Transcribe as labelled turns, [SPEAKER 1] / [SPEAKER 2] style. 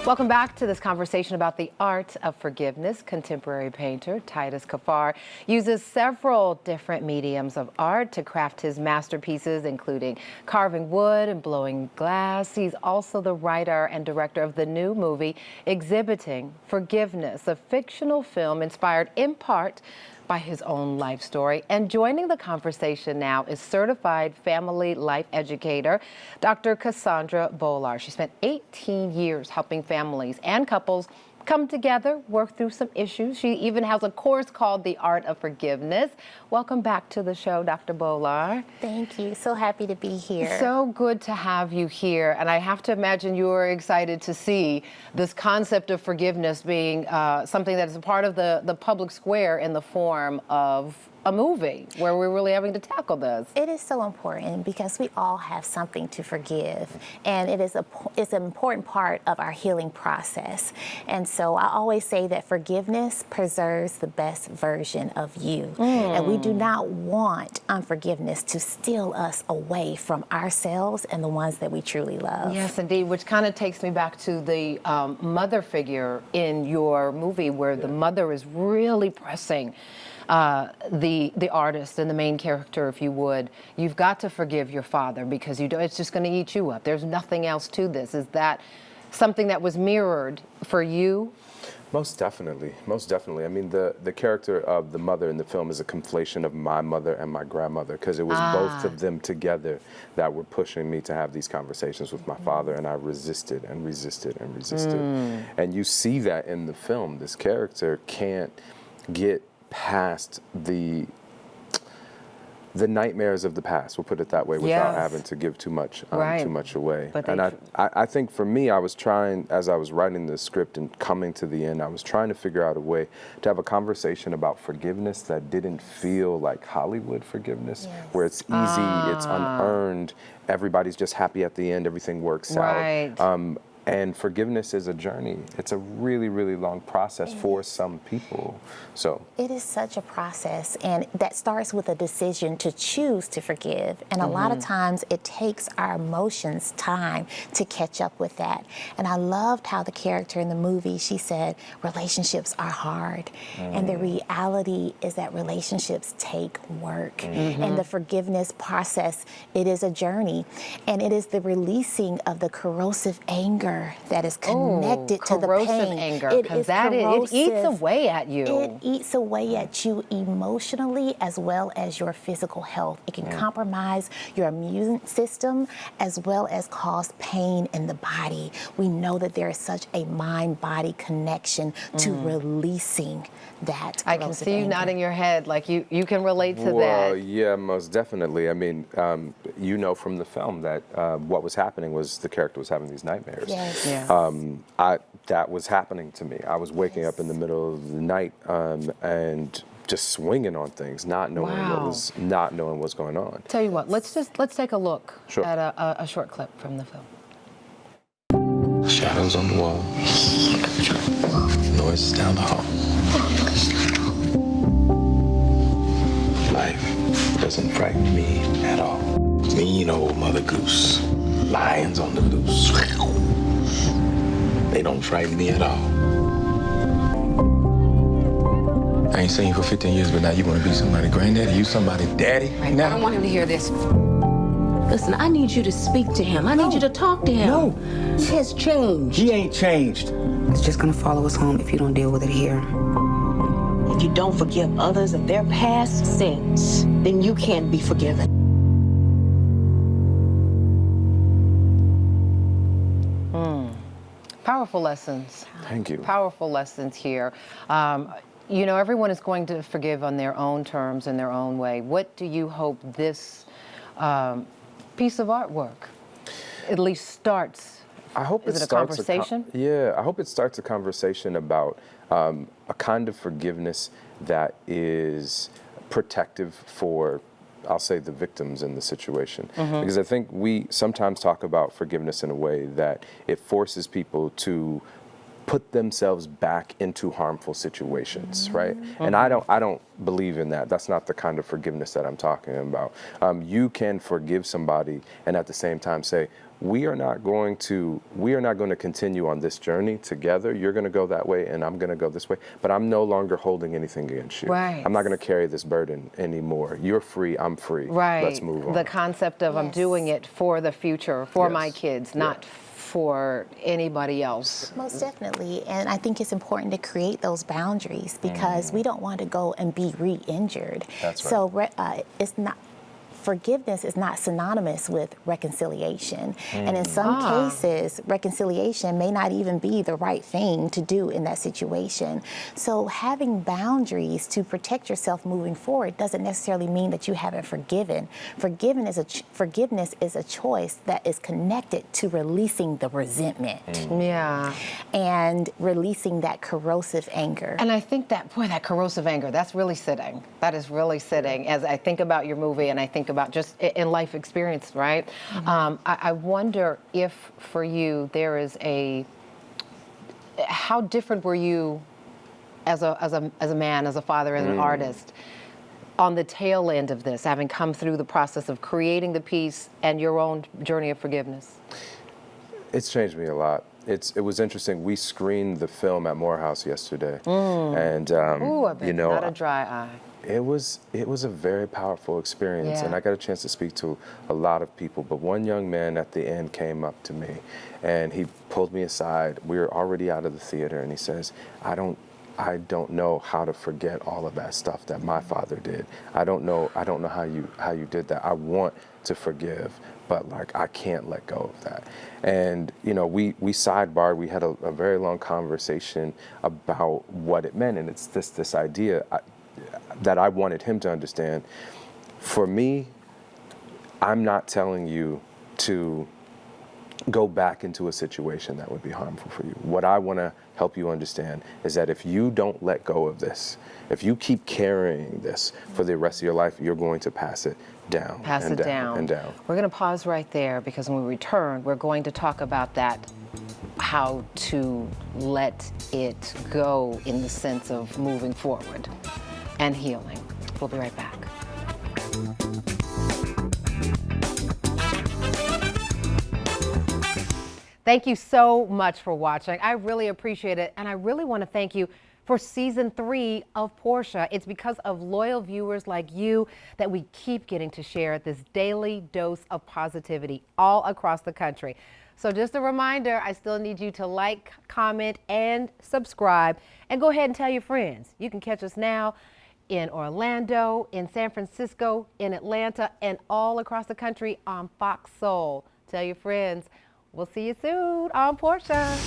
[SPEAKER 1] Welcome back to this conversation about the art of forgiveness. Contemporary painter Titus Kaphar uses several different mediums of art to craft his masterpieces, including carving wood and blowing glass. He's also the writer and director of the new movie Exhibiting Forgiveness, a fictional film inspired in part by his own life story. And joining the conversation now is certified family life educator, Dr. Cassandra Bolar. She spent 18 years helping families and couples come together, work through some issues. She even has a course called The Art of Forgiveness. Welcome back to the show, Dr. Bolar.
[SPEAKER 2] Thank you. So happy to be here.
[SPEAKER 1] So good to have you here. And I have to imagine you are excited to see this concept of forgiveness being something that is a part of the public square in the form of a movie where we're really having to tackle this.
[SPEAKER 2] It is so important because we all have something to forgive, and it's an important part of our healing process. And so I always say that forgiveness preserves the best version of you. And we do not want unforgiveness to steal us away from ourselves and the ones that we truly love.
[SPEAKER 1] Yes, indeed, which kind of takes me back to the mother figure in your movie where the mother is really pressing the artist and the main character, if you would. You've got to forgive your father because it's just going to eat you up. There's nothing else to this. Is that something that was mirrored for you?
[SPEAKER 3] Most definitely, most definitely. I mean, the character of the mother in the film is a conflation of my mother and my grandmother, because it was both of them together that were pushing me to have these conversations with my father, and I resisted and resisted and resisted. And you see that in the film. This character can't get past the nightmares of the past, we'll put it that way, without having to give too much away. And I think for me, I was trying, as I was writing the script and coming to the end, I was trying to figure out a way to have a conversation about forgiveness that didn't feel like Hollywood forgiveness, where it's easy, it's unearned, everybody's just happy at the end, everything works out. And forgiveness is a journey. It's a really, really long process for some people. So
[SPEAKER 2] it is such a process, and that starts with a decision to choose to forgive. And a lot of times it takes our emotions time to catch up with that. And I loved how the character in the movie, she said, relationships are hard. And the reality is that relationships take work. And the forgiveness process, it is a journey. And it is the releasing of the corrosive anger that is connected to the pain.
[SPEAKER 1] Anger, because it eats away at you.
[SPEAKER 2] It eats away at you emotionally as well as your physical health. It can compromise your immune system as well as cause pain in the body. We know that there is such a mind-body connection to releasing that.
[SPEAKER 1] I can see you nodding your head like you can relate to that.
[SPEAKER 3] Well, yeah, most definitely. I mean, you know from the film that what was happening was the character was having these nightmares. That was happening to me. I was waking up in the middle of the night and just swinging on things, not knowing what's going on.
[SPEAKER 1] Tell you what, let's take a look at a short clip from the film.
[SPEAKER 4] Shadows on the wall, noises down the hall. Life doesn't frighten me at all. Mean old Mother Goose, lions on the loose. They don't frighten me at all. I ain't seen you for 15 years, but now you want to be somebody's granddaddy? You somebody's daddy?
[SPEAKER 5] Right now. I don't want him to hear this. Listen, I need you to speak to him. I need you to talk to him.
[SPEAKER 6] No.
[SPEAKER 5] He has changed.
[SPEAKER 6] He ain't changed.
[SPEAKER 7] It's just gonna follow us home if you don't deal with it here.
[SPEAKER 8] If you don't forgive others of their past sins, then you can't be forgiven.
[SPEAKER 1] Powerful lessons.
[SPEAKER 3] Thank you.
[SPEAKER 1] Powerful lessons here. You know, everyone is going to forgive on their own terms, in their own way. What do you hope this piece of artwork at least starts?
[SPEAKER 3] I hope
[SPEAKER 1] Is it a conversation?
[SPEAKER 3] I hope it starts a conversation about a kind of forgiveness that is protective for, I'll say, the victims in the situation. Because I think we sometimes talk about forgiveness in a way that it forces people to put themselves back into harmful situations, right? And I don't believe in that. That's not the kind of forgiveness that I'm talking about. You can forgive somebody and at the same time say, we are not going to continue on this journey together. You're going to go that way and I'm going to go this way, but I'm no longer holding anything against you.
[SPEAKER 1] Right.
[SPEAKER 3] I'm not going to carry this burden anymore. You're free, I'm free.
[SPEAKER 1] Right.
[SPEAKER 3] Let's move on.
[SPEAKER 1] The concept of I'm doing it for the future, for my kids, not for anybody else.
[SPEAKER 2] Most definitely. And I think it's important to create those boundaries because we don't want to go and be re-injured.
[SPEAKER 3] That's right.
[SPEAKER 2] So it's not. Forgiveness is not synonymous with reconciliation. And in some cases, reconciliation may not even be the right thing to do in that situation. So having boundaries to protect yourself moving forward doesn't necessarily mean that you haven't forgiven. Forgiveness is a choice that is connected to releasing the resentment.
[SPEAKER 1] Yeah.
[SPEAKER 2] And releasing that corrosive anger.
[SPEAKER 1] And I think that corrosive anger, that's really sitting. That is really sitting. As I think about your movie and I think about just in life experience, right? I wonder if for you there is how different were you as a man, as a father, as an artist on the tail end of this, having come through the process of creating the piece and your own journey of forgiveness?
[SPEAKER 3] It's changed me a lot. It was interesting. We screened the film at Morehouse yesterday, and
[SPEAKER 1] I bet not a dry eye.
[SPEAKER 3] It was a very powerful experience, and I got a chance to speak to a lot of people. But one young man at the end came up to me, and he pulled me aside. We were already out of the theater, and he says, "I don't know how to forget all of that stuff that my father did. I don't know how you did that. I want to forgive, but like I can't let go of that." And we sidebarred. We had a very long conversation about what it meant, and it's this idea that I wanted him to understand. For me, I'm not telling you to go back into a situation that would be harmful for you. What I want to help you understand is that if you don't let go of this, if you keep carrying this for the rest of your life, you're going to pass it down.
[SPEAKER 1] Pass it down.
[SPEAKER 3] And down.
[SPEAKER 1] We're going to pause right there because when we return, we're going to talk about that, how to let it go in the sense of moving forward and healing. We'll be right back. Thank you so much for watching. I really appreciate it. And I really want to thank you for season 3 of Portia. It's because of loyal viewers like you that we keep getting to share this daily dose of positivity all across the country. So just a reminder, I still need you to like, comment, and subscribe. And go ahead and tell your friends. You can catch us now in Orlando, in San Francisco, in Atlanta, and all across the country on Fox Soul. Tell your friends. We'll see you soon on Portia.